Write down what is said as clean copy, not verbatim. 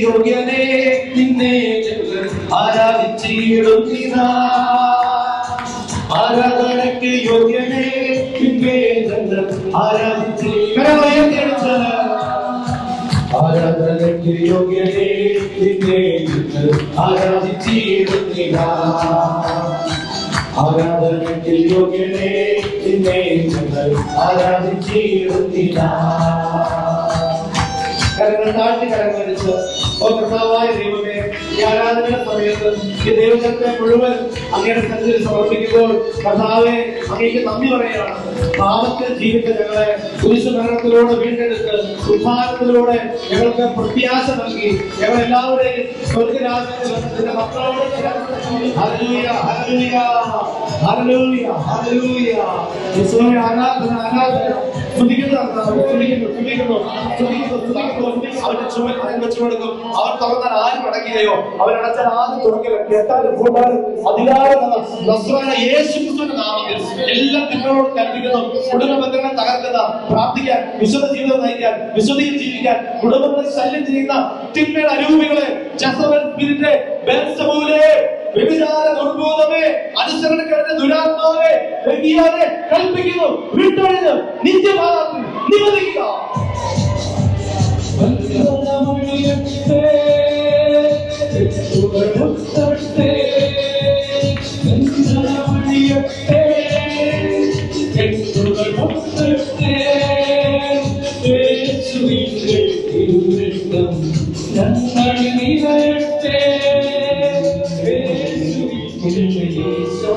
യോഗ്യനേ നിന്നെ ആരാധിച്ചിടുന്നിതാ. ആരാധനയ്ക്ക് യോഗ്യനേ നിന്നെ ആരാധിച്ചിടുന്നത്. ആരാധനയ്ക്ക് യോഗ്യനേ നിന്നെ ആരാധിച്ചിടുന്നിതാ. ആരാധനയ്ക്ക് യോഗ്യനേ നിന്നെ ആരാധിച്ചിടുന്നിതാ. കരങ്ങൾ താഴ്ത്തി കരങ്ങൾ വെച്ച് കർത്താവായ ദൈവമേ, ഈ ആരാധനയുടെ സമയത്ത് ഈ ദൈവജനത്തെ മുഴുവൻ അങ്ങയുടെ സന്നിധിയിൽ സമർപ്പിക്കുമ്പോൾ കർത്താവെ അങ്ങേക്ക് നന്ദി പറയുകയാണ്. പാപത്തിൽ ജീവിച്ച ഞങ്ങളെ കുരിശുമരണത്തിലൂടെ വീണ്ടെടുത്ത് ഉദ്ധാനത്തിലൂടെ ഞങ്ങൾക്ക് പ്രത്യാശ നൽകി ഞങ്ങളെല്ലാവരെയും സ്വർഗ്ഗരാജ്യത്തിന്റെ മക്കളോട് ഹല്ലേലൂയ ഹല്ലേലൂയ ഹല്ലേലൂയ ഹല്ലേലൂയ. യേശുവേ ആരാധന ആരാധന. അവന്റെ ചുമൽ വെച്ചുകൊടുക്കും. അവൻ തുറന്നാൽ ആരും അടയ്ക്കുകയോ അവൻ അടച്ചാൽ ആരും തുറക്കില്ല. അധികാരം യേശുക്രിസ്തുവിന്റെ നാമത്തിൽ എല്ലാ തിന്മകളോടും കൽപ്പിക്കുന്നു. കുടുംബ ബന്ധങ്ങളെ തകർക്കുന്ന, പ്രാർത്ഥിക്കാൻ, വിശുദ്ധ ജീവിതം നയിക്കാൻ, വിശുദ്ധിയിൽ ജീവിക്കാൻ, കുടുംബങ്ങളെ ശല്യം ചെയ്യുന്ന തിന്മയുടെ അരൂപികളെ വ്യഭിചാര ദുർബോധമേ, അനുസരണക്കേടിന്റെ ദുരാത്മാവേ കൽപ്പിക്കുന്നു. വിട്ടൊഴിഞ്ഞ് നിത്യപാദത്തിൽ നിവദിക്കുക. So